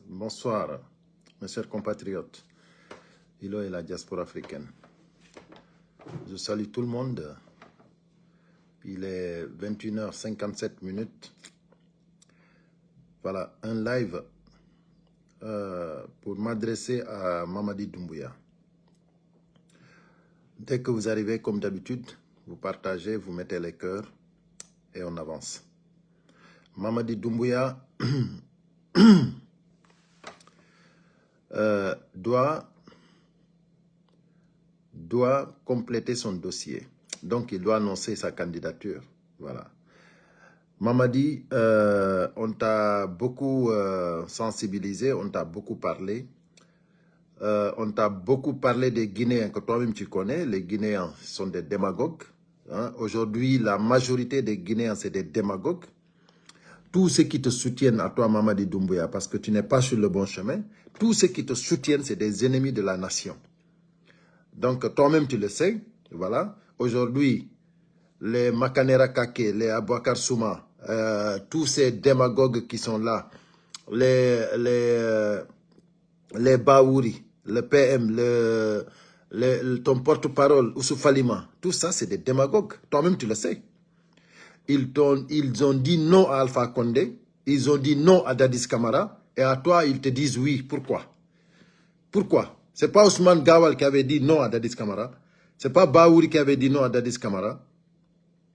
Bonsoir, mes chers compatriotes. Ilo et la diaspora africaine. Je salue tout le monde. Il est 21h57. Voilà, un live pour m'adresser à Mamadi Doumbouya. Dès que vous arrivez, comme d'habitude, vous partagez, vous mettez les cœurs et on avance. Mamadi Doumbouya doit compléter son dossier. Donc, il doit annoncer sa candidature. Voilà. Mamadi, on t'a beaucoup sensibilisé, on t'a beaucoup parlé. On t'a beaucoup parlé des Guinéens que toi-même tu connais. Les Guinéens sont des démagogues. Hein. Aujourd'hui, la majorité des Guinéens, c'est des démagogues. Tous ceux qui te soutiennent à toi, Mamadi Doumbouya, parce que tu n'es pas sur le bon chemin, tous ceux qui te soutiennent, c'est des ennemis de la nation. Donc, toi-même, tu le sais. Voilà. Aujourd'hui, les Makanera Kake, les Abouakar Souma, tous ces démagogues qui sont là, les Baouri, le PM, ton porte-parole, Oussou Falima, tout ça, c'est des démagogues. Toi-même, tu le sais. Ils ont dit non à Alpha Condé, ils ont dit non à Dadis Camara, et à toi, ils te disent oui. Pourquoi? Pourquoi? C'est pas Ousmane Gawal qui avait dit non à Dadis Camara. C'est pas Baouri qui avait dit non à Dadis Camara.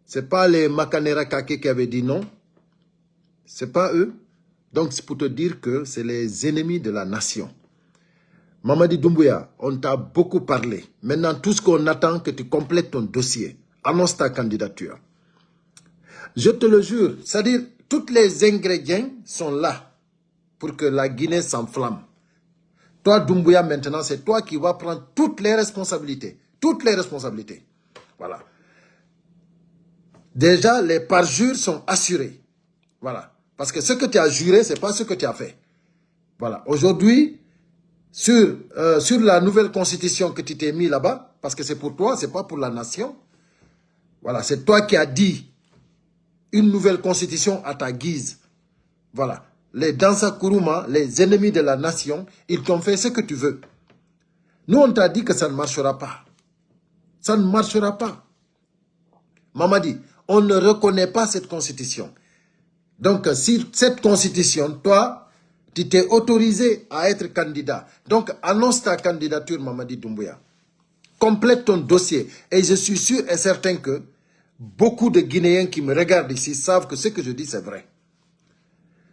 C'est pas les Makanera Kake qui avaient dit non. C'est pas eux. Donc, c'est pour te dire que c'est les ennemis de la nation. Mamadi Doumbouya, on t'a beaucoup parlé. Maintenant, tout ce qu'on attend, que tu complètes ton dossier. Annonce ta candidature. Je te le jure, c'est-à-dire, tous les ingrédients sont là pour que la Guinée s'enflamme. Toi, Doumbouya, maintenant, c'est toi qui vas prendre toutes les responsabilités. Toutes les responsabilités. Voilà. Déjà, les parjures sont assurées. Voilà. Parce que ce que tu as juré, ce n'est pas ce que tu as fait. Voilà. Aujourd'hui, sur la nouvelle constitution que tu t'es mis là-bas, parce que c'est pour toi, ce n'est pas pour la nation. Voilà. C'est toi qui as dit une nouvelle constitution à ta guise. Voilà. Les Dansa Kourouma, les ennemis de la nation, ils t'ont fait ce que tu veux. Nous, on t'a dit que ça ne marchera pas. Ça ne marchera pas. Mamadi, on ne reconnaît pas cette constitution. Donc, si cette constitution, toi, tu t'es autorisé à être candidat. Donc, annonce ta candidature, Mamadi Doumbouya. Complète ton dossier. Et je suis sûr et certain que beaucoup de Guinéens qui me regardent ici savent que ce que je dis, c'est vrai.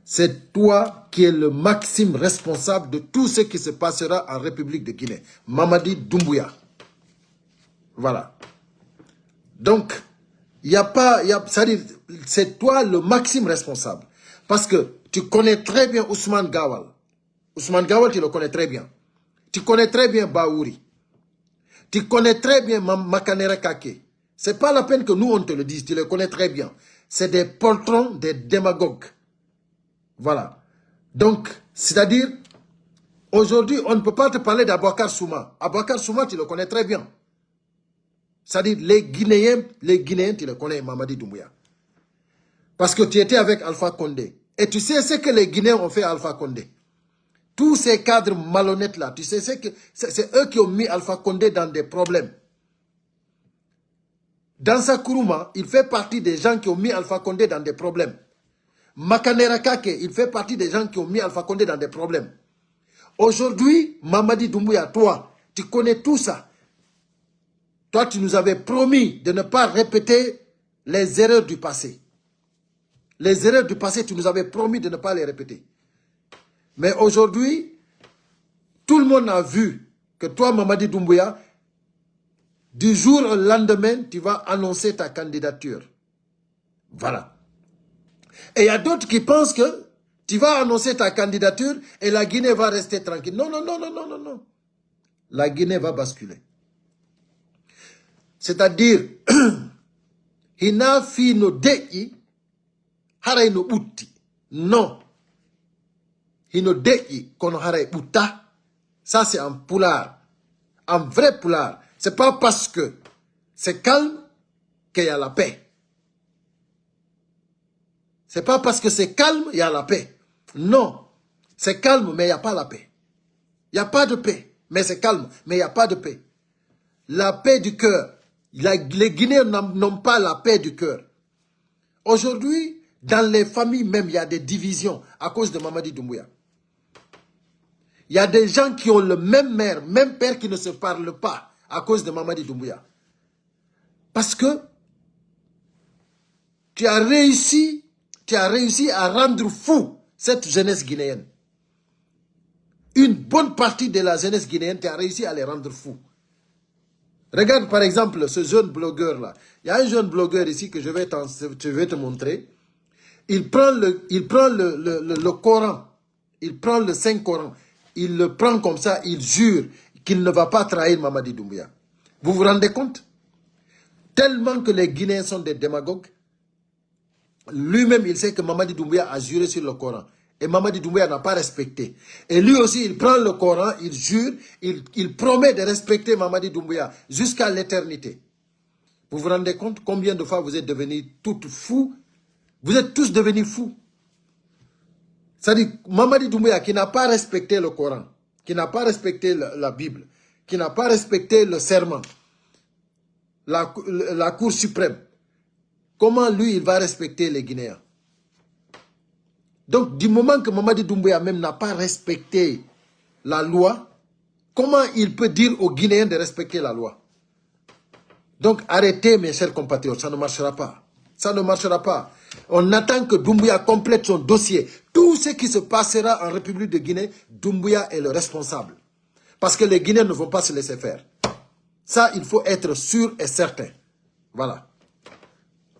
C'est toi qui es le maxime responsable de tout ce qui se passera en République de Guinée. Mamadi Doumbouya. Voilà. Donc, il n'y a pas... c'est toi le maxime responsable. Parce que tu connais très bien Ousmane Gawal. Ousmane Gawal, tu le connais très bien. Tu connais très bien Baouri. Tu connais très bien Makanera Kake. Ce n'est pas la peine que nous, on te le dise. Tu le connais très bien. C'est des poltrons, des démagogues. Voilà. Donc, c'est-à-dire, aujourd'hui, on ne peut pas te parler d'Abouakar Souma. Abouakar Souma, tu le connais très bien. C'est-à-dire, les Guinéens, tu le connais, Mamadi Doumbouya. Parce que tu étais avec Alpha Condé. Et tu sais ce que les Guinéens ont fait à Alpha Condé. Tous ces cadres malhonnêtes là, tu sais, c'est eux qui ont mis Alpha Condé dans des problèmes. Dansa Kourouma, il fait partie des gens qui ont mis Alpha Condé dans des problèmes. Makanera Kake, il fait partie des gens qui ont mis Alpha Condé dans des problèmes. Aujourd'hui, Mamadi Doumbouya, toi, tu connais tout ça. Toi, tu nous avais promis de ne pas répéter les erreurs du passé. Les erreurs du passé, tu nous avais promis de ne pas les répéter. Mais aujourd'hui, tout le monde a vu que toi, Mamadi Doumbouya, du jour au lendemain, tu vas annoncer ta candidature. Voilà. Et il y a d'autres qui pensent que tu vas annoncer ta candidature et la Guinée va rester tranquille. Non, non, non, non, non, non, non. La Guinée va basculer. C'est-à-dire, hina fi no de'i, haray no butti. Non. Hino de'i kono haray butta. Ça, c'est un poulard. Un vrai poulard. C'est pas parce que c'est calme qu'il y a la paix. C'est pas parce que c'est calme, il y a la paix. Non. C'est calme, mais il n'y a pas la paix. Il n'y a pas de paix, mais c'est calme, mais il n'y a pas de paix. La paix du cœur. Les Guinéens n'ont pas la paix du cœur. Aujourd'hui, dans les familles même, il y a des divisions à cause de Mamadi Doumbouya. Il y a des gens qui ont le même mère, même père qui ne se parlent pas à cause de Mamadi Doumbouya. Parce que tu as réussi à rendre fou cette jeunesse guinéenne. Une bonne partie de la jeunesse guinéenne, tu as réussi à les rendre fous. Regarde par exemple ce jeune blogueur là. Il y a un jeune blogueur ici que je vais te montrer. Il prend le Coran. Il prend le Saint-Coran. Il le prend comme ça, il jure qu'il ne va pas trahir Mamadi Doumbouya. Vous vous rendez compte? Tellement que les Guinéens sont des démagogues. Lui-même, il sait que Mamadi Doumbouya a juré sur le Coran. Et Mamadi Doumbouya n'a pas respecté. Et lui aussi, il prend le Coran, il jure, il promet de respecter Mamadi Doumbouya jusqu'à l'éternité. Vous vous rendez compte combien de fois vous êtes devenus toutes fous? Vous êtes tous devenus fous. C'est-à-dire, Mamadi Doumbouya qui n'a pas respecté le Coran, qui n'a pas respecté la Bible, qui n'a pas respecté le serment, la Cour suprême, comment lui, il va respecter les Guinéens? Donc, du moment que Mamadi Doumbouya même n'a pas respecté la loi, comment il peut dire aux Guinéens de respecter la loi? Donc, arrêtez, mes chers compatriotes, ça ne marchera pas. Ça ne marchera pas. On attend que Doumbouya complète son dossier. Tout ce qui se passera en République de Guinée, Doumbouya est le responsable. Parce que les Guinéens ne vont pas se laisser faire. Ça, il faut être sûr et certain. Voilà.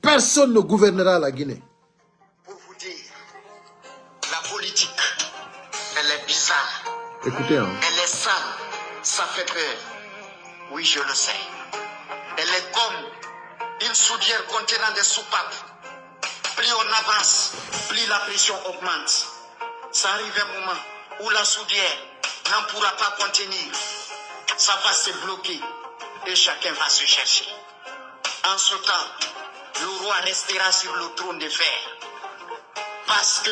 Personne ne gouvernera la Guinée. Pour vous dire, la politique, elle est bizarre. Écoutez, hein. Elle est sale, ça fait peur. Oui, je le sais. Elle est comme une soudière contenant des soupapes. Plus on avance, plus la pression augmente. Ça arrive un moment où la soudière n'en pourra pas contenir. Ça va se bloquer et chacun va se chercher. En ce temps, le roi restera sur le trône de fer. Parce que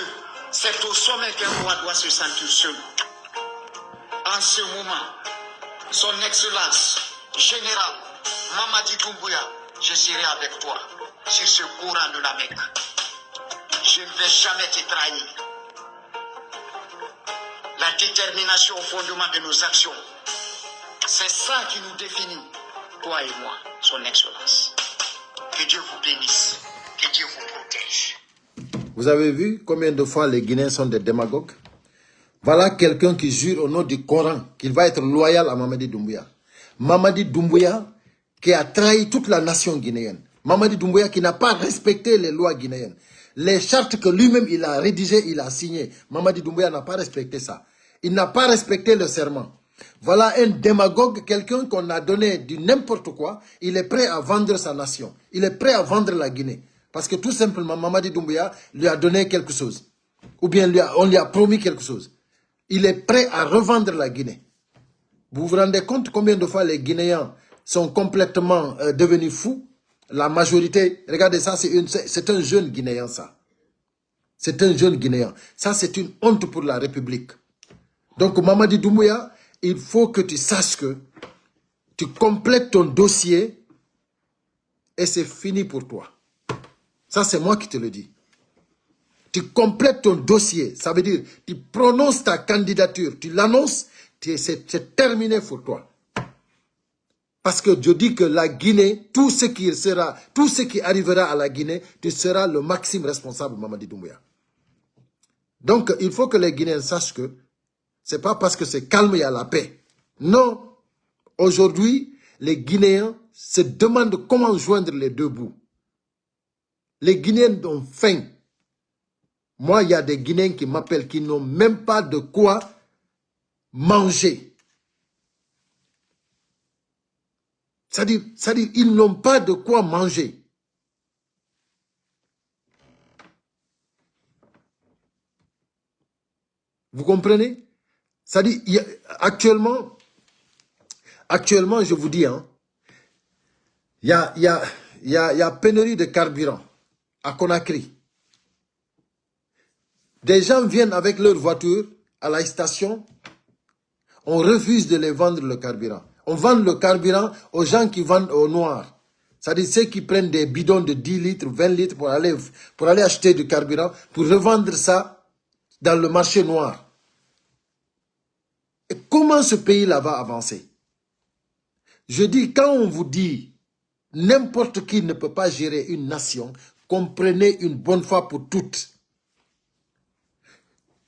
c'est au sommet qu'un roi doit se sentir seul. En ce moment, son Excellence, Général Mamadi Doumbouya, je serai avec toi sur ce courant de la Mecque. Je ne vais jamais te trahir. La détermination au fondement de nos actions, c'est ça qui nous définit, toi et moi, son Excellence. Que Dieu vous bénisse, que Dieu vous protège. Vous avez vu combien de fois les Guinéens sont des démagogues? Voilà quelqu'un qui jure au nom du Coran qu'il va être loyal à Mamadi Doumbouya. Mamadi Doumbouya qui a trahi toute la nation guinéenne. Mamadi Doumbouya qui n'a pas respecté les lois guinéennes. Les chartes que lui-même il a rédigées, il a signées. Mamadi Doumbouya n'a pas respecté ça. Il n'a pas respecté le serment. Voilà un démagogue, quelqu'un qu'on a donné du n'importe quoi. Il est prêt à vendre sa nation. Il est prêt à vendre la Guinée. Parce que tout simplement, Mamadi Doumbouya lui a donné quelque chose. Ou bien on lui a promis quelque chose. Il est prêt à revendre la Guinée. Vous vous rendez compte combien de fois les Guinéens sont complètement devenus fous? La majorité, regardez ça, c'est un jeune Guinéen ça. C'est un jeune Guinéen. Ça, c'est une honte pour la République. Donc, Mamadi Doumbouya, il faut que tu saches que tu complètes ton dossier et c'est fini pour toi. Ça, c'est moi qui te le dis. Tu complètes ton dossier, ça veut dire, tu prononces ta candidature, tu l'annonces, c'est terminé pour toi. Parce que je dis que la Guinée, tout ce qui arrivera à la Guinée, tu seras le maximum responsable, Mamadi Doumbouya. Donc, il faut que les Guinéens sachent que c'est pas parce que c'est calme, il y a la paix. Non. Aujourd'hui, les Guinéens se demandent comment joindre les deux bouts. Les Guinéens ont faim. Moi, il y a des Guinéens qui m'appellent, qui n'ont même pas de quoi manger. C'est-à-dire, ils n'ont pas de quoi manger. Vous comprenez? C'est-à-dire, actuellement, je vous dis, hein, il y a pénurie de carburant à Conakry. Des gens viennent avec leur voiture, à la station, on refuse de les vendre le carburant. On vend le carburant aux gens qui vendent au noir. C'est-à-dire ceux qui prennent des bidons de 10 litres, 20 litres pour aller acheter du carburant, pour revendre ça dans le marché noir. Et comment ce pays-là va avancer? Je dis, quand on vous dit n'importe qui ne peut pas gérer une nation, comprenez une bonne fois pour toutes.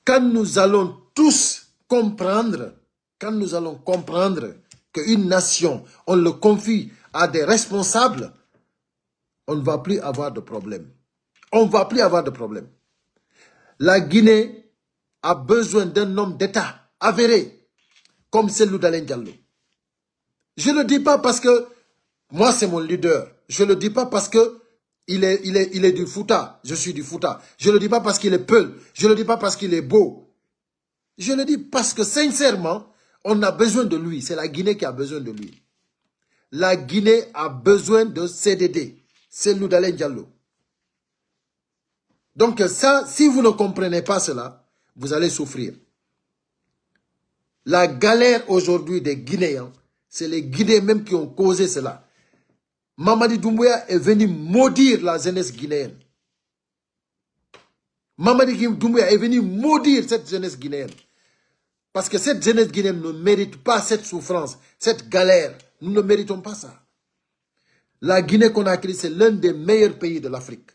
Quand nous allons tous comprendre, qu'une nation, on le confie à des responsables, on ne va plus avoir de problème. On ne va plus avoir de problème. La Guinée a besoin d'un homme d'État avéré, comme Cellou Dalein Diallo. Je ne le dis pas parce que moi c'est mon leader. Je ne le dis pas parce que il est du Fouta. Je suis du Fouta. Je ne le dis pas parce qu'il est Peul. Je ne le dis pas parce qu'il est beau. Je le dis parce que sincèrement, on a besoin de lui. C'est la Guinée qui a besoin de lui. La Guinée a besoin de CDD. Cellou Dalein Diallo. Donc ça, si vous ne comprenez pas cela, vous allez souffrir. La galère aujourd'hui des Guinéens, c'est les Guinéens même qui ont causé cela. Mamadi Doumbouya est venu maudire la jeunesse guinéenne. Mamadi Doumbouya est venu maudire cette jeunesse guinéenne. Parce que cette jeunesse guinéenne ne mérite pas cette souffrance, cette galère. Nous ne méritons pas ça. La Guinée-Conakry, c'est l'un des meilleurs pays de l'Afrique.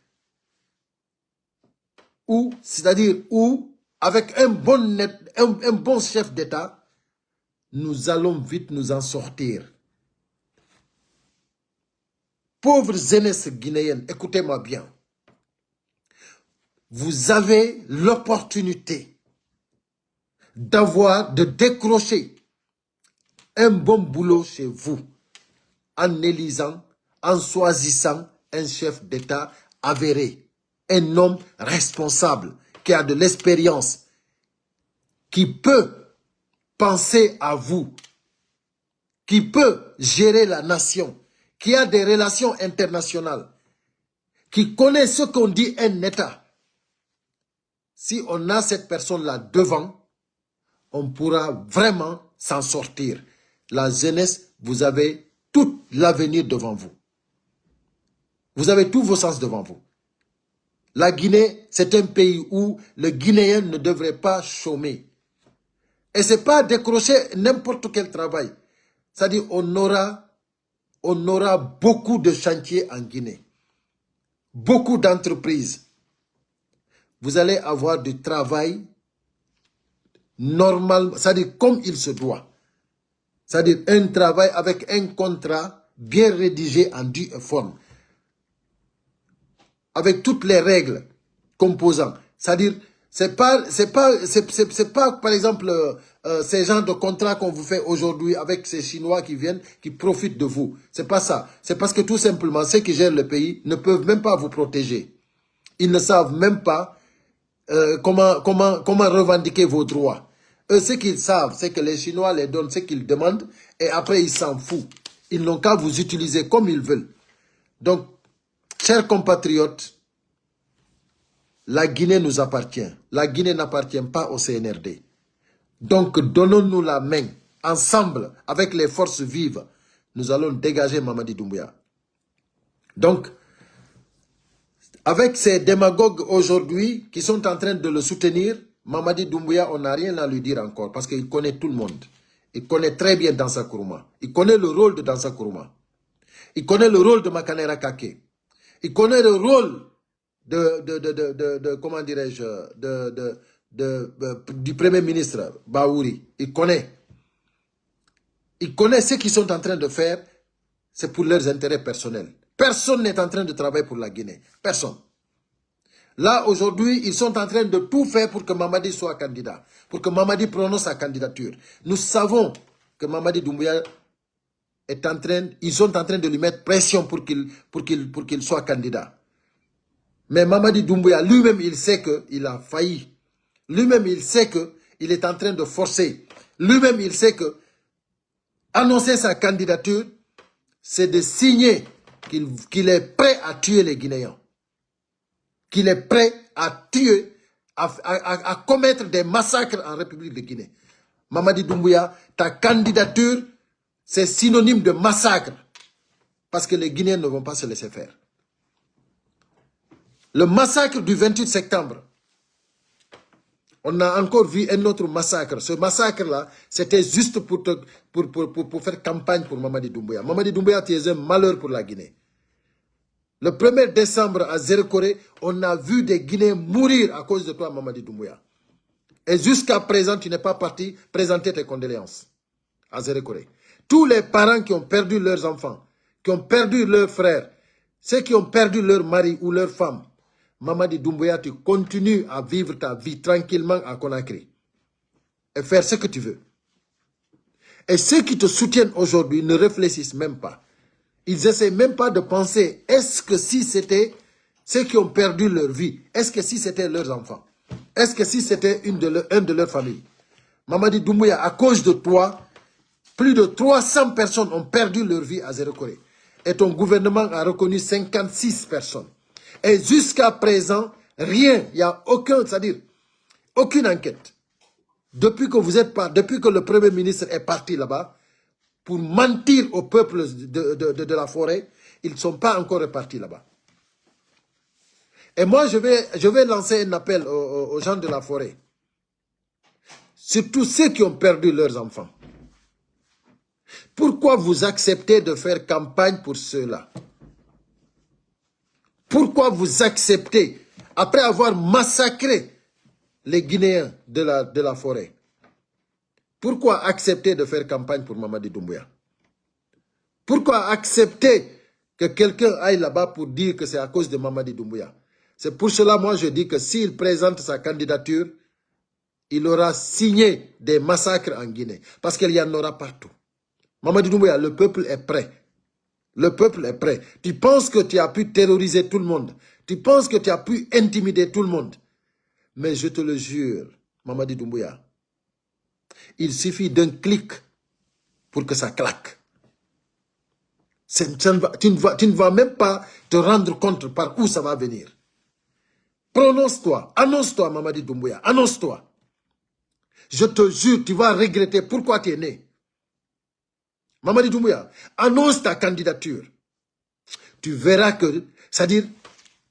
C'est-à-dire où, avec un bon chef d'État, nous allons vite nous en sortir. Pauvre jeunesse guinéenne, écoutez-moi bien. Vous avez l'opportunité de décrocher un bon boulot chez vous en élisant, en choisissant un chef d'État avéré, un homme responsable qui a de l'expérience, qui peut penser à vous, qui peut gérer la nation, qui a des relations internationales, qui connaît ce qu'on dit un État. Si on a cette personne-là devant, on pourra vraiment s'en sortir. La jeunesse, vous avez tout l'avenir devant vous. Vous avez tous vos sens devant vous. La Guinée, c'est un pays où le Guinéen ne devrait pas chômer. Et ce n'est pas décrocher n'importe quel travail. C'est-à-dire on aura beaucoup de chantiers en Guinée. Beaucoup d'entreprises. Vous allez avoir du travail normal, c'est-à-dire comme il se doit. C'est-à-dire un travail avec un contrat bien rédigé en due forme. Avec toutes les règles composantes. C'est-à-dire, c'est pas par exemple ces genres de contrats qu'on vous fait aujourd'hui avec ces Chinois qui viennent, qui profitent de vous. C'est pas ça. C'est parce que tout simplement, ceux qui gèrent le pays ne peuvent même pas vous protéger. Ils ne savent même pas comment revendiquer vos droits. Eux, ce qu'ils savent, c'est que les Chinois les donnent ce qu'ils demandent et après ils s'en foutent. Ils n'ont qu'à vous utiliser comme ils veulent. Donc, chers compatriotes, la Guinée nous appartient. La Guinée n'appartient pas au CNRD. Donc, donnons-nous la main. Ensemble, avec les forces vives, nous allons dégager Mamadi Doumbouya. Donc, avec ces démagogues aujourd'hui qui sont en train de le soutenir, Mamadi Doumbouya, on n'a rien à lui dire encore parce qu'il connaît tout le monde. Il connaît très bien Dansa Kourouma. Il connaît le rôle de Dansa Kourouma. Il connaît le rôle de Makanera Kake. Il connaît le rôle comment dirais-je, du Premier ministre Baouri. Il connaît. Il connaît ce qu'ils sont en train de faire. C'est pour leurs intérêts personnels. Personne n'est en train de travailler pour la Guinée. Personne. Là, aujourd'hui, ils sont en train de tout faire pour que Mamadi soit candidat. Pour que Mamadi prononce sa candidature. Nous savons que Mamadi Doumbouya est en train... Ils sont en train de lui mettre pression pour qu'il soit candidat. Mais Mamadi Doumbouya, lui-même, il sait qu'il a failli. Lui-même, il sait qu'il est en train de forcer. Lui-même, il sait que annoncer sa candidature, c'est de signer qu'il est prêt à tuer les Guinéens. Qu'il est prêt à tuer, à commettre des massacres en République de Guinée. Mamadi Doumbouya, ta candidature, c'est synonyme de massacre. Parce que les Guinéens ne vont pas se laisser faire. Le massacre du 28 septembre, on a encore vu un autre massacre. Ce massacre-là, c'était juste pour faire campagne pour Mamadi Doumbouya. Mamadi Doumbouya, tu es un malheur pour la Guinée. Le 1er décembre à Zérekoré, on a vu des Guinéens mourir à cause de toi, Mamadi Doumbouya. Et jusqu'à présent, tu n'es pas parti présenter tes condoléances à Zérekoré. Tous les parents qui ont perdu leurs enfants, qui ont perdu leurs frères, ceux qui ont perdu leur mari ou leur femme, Mamadi Doumbouya, tu continues à vivre ta vie tranquillement à Conakry et faire ce que tu veux. Et ceux qui te soutiennent aujourd'hui ne réfléchissent même pas. Ils n'essaient même pas de penser, est-ce que si c'était ceux qui ont perdu leur vie, est-ce que si c'était leurs enfants, est-ce que si c'était un de leurs familles. Mamadi Doumbouya, à cause de toi, plus de 300 personnes ont perdu leur vie à Zérekoré. Et ton gouvernement a reconnu 56 personnes. Et jusqu'à présent, rien, il n'y a aucun, c'est-à-dire, aucune enquête. Depuis que le Premier ministre est parti là-bas, pour mentir au peuple de la forêt, ils ne sont pas encore repartis là-bas. Et moi, je vais lancer un appel aux gens de la forêt. Surtout ceux qui ont perdu leurs enfants. Pourquoi vous acceptez de faire campagne pour ceux-là? Pourquoi vous acceptez, après avoir massacré les Guinéens de la forêt, pourquoi accepter de faire campagne pour Mamadi Doumbouya? Pourquoi accepter que quelqu'un aille là-bas pour dire que c'est à cause de Mamadi Doumbouya? C'est pour cela, moi, je dis que s'il présente sa candidature, il aura signé des massacres en Guinée. Parce qu'il y en aura partout. Mamadi Doumbouya, le peuple est prêt. Le peuple est prêt. Tu penses que tu as pu terroriser tout le monde. Tu penses que tu as pu intimider tout le monde. Mais je te le jure, Mamadi Doumbouya, il suffit d'un clic pour que ça claque. Tu ne vas même pas te rendre compte par où ça va venir. Prononce-toi, annonce-toi, Mamadi Doumbouya, annonce-toi. Je te jure, tu vas regretter pourquoi tu es né. Mamadi Doumbouya, annonce ta candidature. Tu verras que, c'est-à-dire,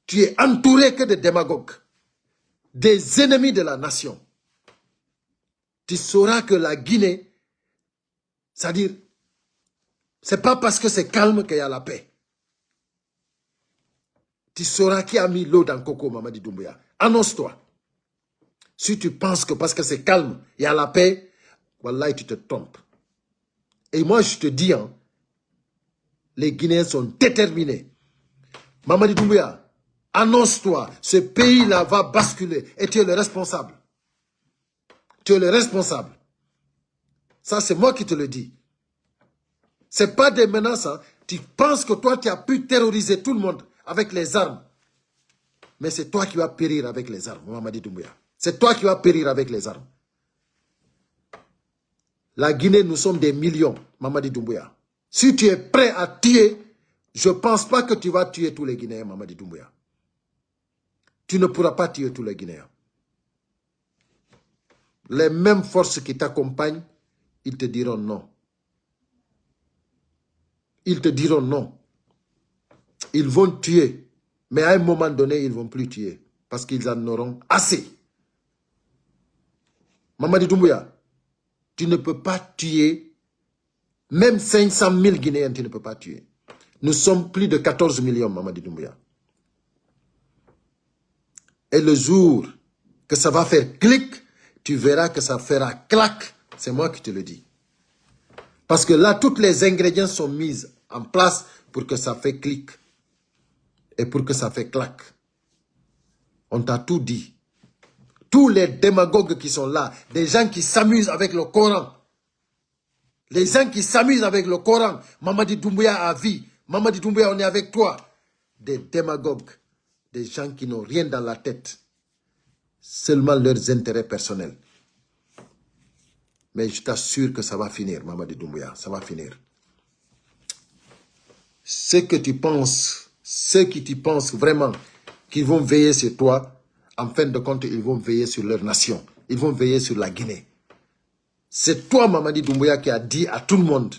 tu es entouré que de démagogues, des ennemis de la nation. Tu sauras que la Guinée, c'est-à-dire, c'est pas parce que c'est calme qu'il y a la paix. Tu sauras qui a mis l'eau dans le coco, Mamadi Doumbouya. Annonce-toi. Si tu penses que parce que c'est calme, il y a la paix, wallah, tu te trompes. Et moi, je te dis, hein, les Guinéens sont déterminés. Mamadi Doumbouya, annonce-toi, ce pays-là va basculer et tu es le responsable. Tu es le responsable. Ça, c'est moi qui te le dis. Ce n'est pas des menaces. Hein. Tu penses que toi, tu as pu terroriser tout le monde avec les armes. Mais c'est toi qui vas périr avec les armes, Mamadi Doumbouya. C'est toi qui vas périr avec les armes. La Guinée, nous sommes des millions, Mamadi Doumbouya. Si tu es prêt à tuer, je ne pense pas que tu vas tuer tous les Guinéens, Mamadi Doumbouya. Tu ne pourras pas tuer tous les Guinéens. Les mêmes forces qui t'accompagnent, ils te diront non. Ils te diront non. Ils vont tuer. Mais à un moment donné, ils ne vont plus tuer. Parce qu'ils en auront assez. Mamadi Doumbouya, tu ne peux pas tuer. Même 500 000 Guinéens, tu ne peux pas tuer. Nous sommes plus de 14 millions, Mamadi Doumbouya. Et le jour que ça va faire clic, tu verras que ça fera clac. C'est moi qui te le dis. Parce que là, tous les ingrédients sont mis en place pour que ça fait clic. Et pour que ça fait clac. On t'a tout dit. Tous les démagogues qui sont là, des gens qui s'amusent avec le Coran. Les gens qui s'amusent avec le Coran. Mamadi Doumbouya a vie. Mamadi Doumbouya, on est avec toi. Des démagogues. Des gens qui n'ont rien dans la tête. Seulement leurs intérêts personnels. Mais je t'assure que ça va finir, Mamadi Doumbouya. Ça va finir. Ceux qui tu penses vraiment qu'ils vont veiller sur toi, en fin de compte, ils vont veiller sur leur nation. Ils vont veiller sur la Guinée. C'est toi, Mamadi Doumbouya, qui a dit à tout le monde,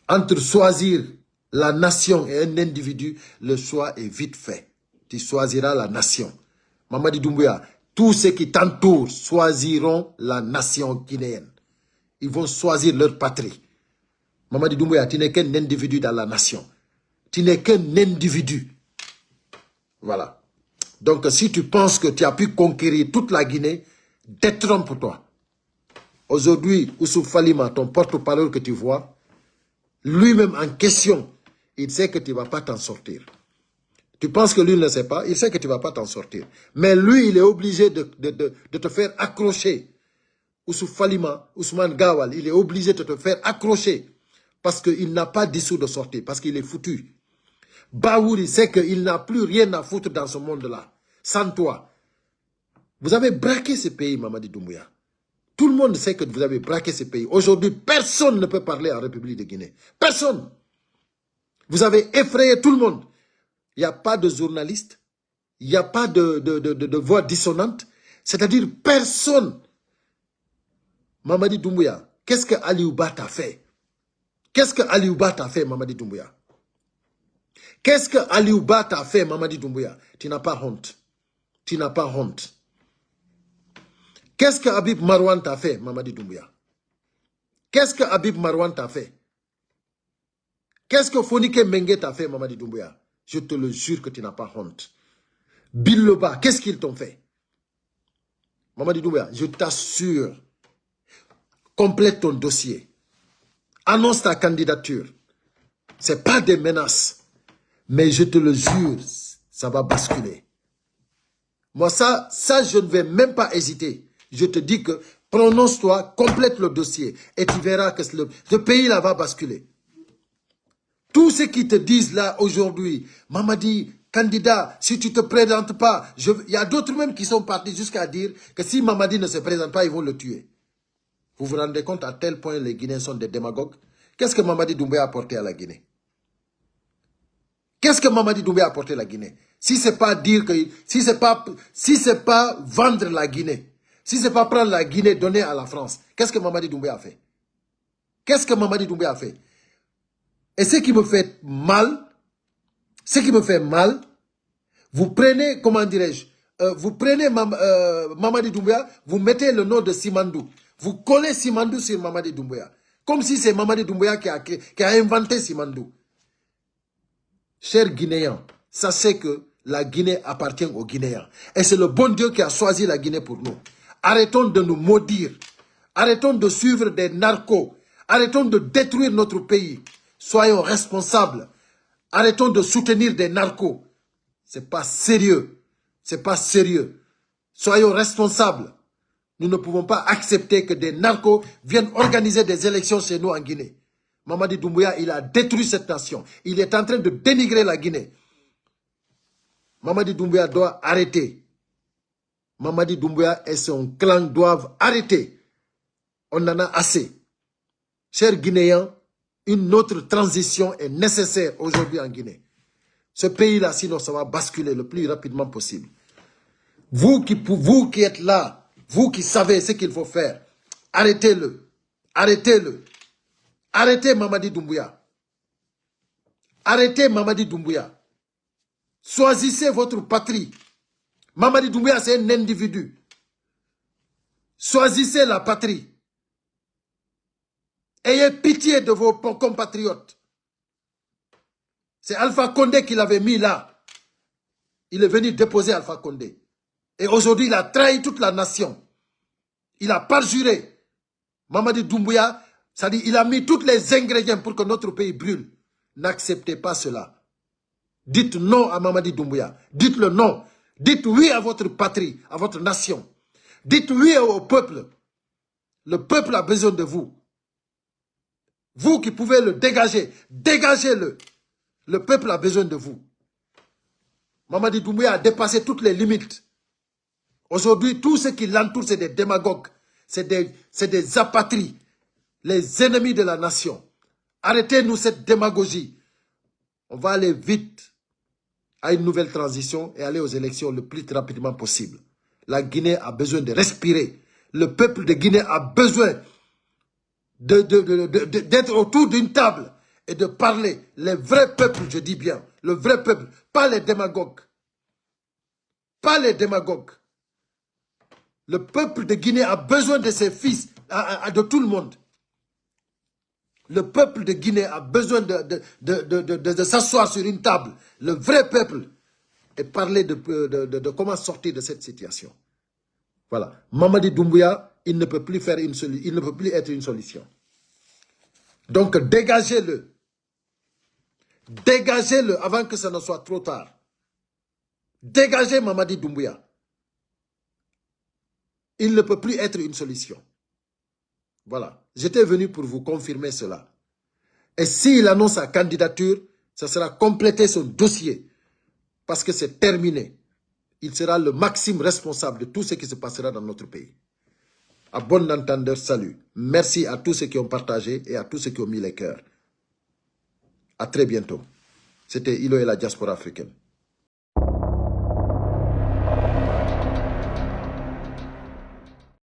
entre choisir la nation et un individu, le choix est vite fait. Tu choisiras la nation. Mamadi Doumbouya, tous ceux qui t'entourent choisiront la nation guinéenne. Ils vont choisir leur patrie. Mamadi Doumbouya, tu n'es qu'un individu dans la nation. Tu n'es qu'un individu. Voilà. Donc, si tu penses que tu as pu conquérir toute la Guinée, détrompe-toi. Aujourd'hui, Oussouf Falima, ton porte-parole que tu vois, lui-même en question, il sait que tu ne vas pas t'en sortir. Tu penses que lui ne sait pas, il sait que tu ne vas pas t'en sortir. Mais lui, il est obligé de te faire accrocher. Oussouf Falima, Ousmane Gawal, il est obligé de te faire accrocher. Parce qu'il n'a pas d'issue de sortie, parce qu'il est foutu. Baouri sait qu'il n'a plus rien à foutre dans ce monde-là. Sans toi. Vous avez braqué ce pays, Mamadi Doumbouya. Tout le monde sait que vous avez braqué ce pays. Aujourd'hui, personne ne peut parler en République de Guinée. Personne. Vous avez effrayé tout le monde. Il n'y a pas de journaliste. Il n'y a pas de voix dissonante. C'est-à-dire personne. Mamadi Doumbouya, qu'est-ce que Aliouba t'a fait? Qu'est-ce que Aliouba t'a fait, Mamadi Doumbouya? Qu'est-ce que Aliouba t'a fait, Mamadi Doumbouya? Tu n'as pas honte. Tu n'as pas honte. Qu'est-ce que Habib Marouane t'a fait, Mamadi Doumbouya? Qu'est-ce que Habib Marouane t'a fait? Qu'est-ce que Fonike Mengue t'a fait, Mamadi Doumbouya? Je te le jure que tu n'as pas honte. Biloba, qu'est-ce qu'ils t'ont fait? Mamadi Doumbouya, je t'assure, complète ton dossier. Annonce ta candidature. Ce n'est pas des menaces. Mais je te le jure, ça va basculer. Moi, ça, je ne vais même pas hésiter. Je te dis que prononce-toi, complète le dossier et tu verras que le pays là va basculer. Tous ceux qui te disent là aujourd'hui, Mamadi, candidat, si tu ne te présentes pas, il y a d'autres même qui sont partis jusqu'à dire que si Mamadi ne se présente pas, ils vont le tuer. Vous vous rendez compte à tel point les Guinéens sont des démagogues? Qu'est-ce que Mamadi Doumbouya a apporté à la Guinée? Qu'est-ce que Mamadi Doumbouya a apporté à la Guinée? Si ce n'est pas dire que, si c'est pas vendre la Guinée, si ce n'est pas prendre la Guinée, donner à la France, qu'est-ce que Mamadi Doumbouya a fait? Qu'est-ce que Mamadi Doumbouya a fait? Et ce qui me fait mal, vous prenez, comment dirais-je, vous prenez Mamadi Doumbouya, vous mettez le nom de Simandou. Vous collez Simandou sur Mamadi Doumbouya. Comme si c'est Mamadi Doumbouya qui a inventé Simandou. Chers Guinéens, sachez que la Guinée appartient aux Guinéens. Et c'est le bon Dieu qui a choisi la Guinée pour nous. Arrêtons de nous maudire. Arrêtons de suivre des narcos. Arrêtons de détruire notre pays. Soyons responsables. Arrêtons de soutenir des narcos. C'est pas sérieux. C'est pas sérieux. Soyons responsables. Nous ne pouvons pas accepter que des narcos viennent organiser des élections chez nous en Guinée. Mamadi Doumbouya, il a détruit cette nation. Il est en train de dénigrer la Guinée. Mamadi Doumbouya doit arrêter. Mamadi Doumbouya et son clan doivent arrêter. On en a assez. Chers Guinéens, une autre transition est nécessaire aujourd'hui en Guinée. Ce pays-là, sinon ça va basculer le plus rapidement possible. Vous qui êtes là, vous qui savez ce qu'il faut faire, arrêtez-le. Arrêtez-le. Arrêtez Mamadi Doumbouya. Arrêtez Mamadi Doumbouya. Choisissez votre patrie. Mamadi Doumbouya, c'est un individu. Choisissez la patrie. Ayez pitié de vos compatriotes. C'est Alpha Condé qui l'avait mis là. Il est venu déposer Alpha Condé. Et aujourd'hui, il a trahi toute la nation. Il a parjuré. Mamadi Doumbouya, c'est-à-dire il a mis tous les ingrédients pour que notre pays brûle. N'acceptez pas cela. Dites non à Mamadi Doumbouya. Dites-le non. Dites oui à votre patrie, à votre nation. Dites oui au peuple. Le peuple a besoin de vous. Vous qui pouvez le dégager, dégagez-le. Le peuple a besoin de vous. Mamadi Doumbouya a dépassé toutes les limites. Aujourd'hui, tous ceux qui l'entourent, c'est des démagogues. C'est des apatries. Les ennemis de la nation. Arrêtez-nous cette démagogie. On va aller vite. à une nouvelle transition et aller aux élections le plus rapidement possible. La Guinée a besoin de respirer. Le peuple de Guinée a besoin d'être autour d'une table et de parler. Les vrais peuples, je dis bien, le vrai peuple, pas les démagogues. Pas les démagogues. Le peuple de Guinée a besoin de ses fils, de tout le monde. Le peuple de Guinée a besoin de s'asseoir sur une table. Le vrai peuple. Et parler de comment sortir de cette situation. Voilà. Mamadi Doumbouya, il ne peut plus faire il ne peut plus être une solution. Donc dégagez-le. Dégagez-le avant que ce ne soit trop tard. Dégagez Mamadi Doumbouya. Il ne peut plus être une solution. Voilà. J'étais venu pour vous confirmer cela. Et s'il annonce sa candidature, ça sera compléter son dossier. Parce que c'est terminé. Il sera le maximum responsable de tout ce qui se passera dans notre pays. À bon entendeur, salut. Merci à tous ceux qui ont partagé et à tous ceux qui ont mis les cœurs. À très bientôt. C'était Ilo et la diaspora africaine.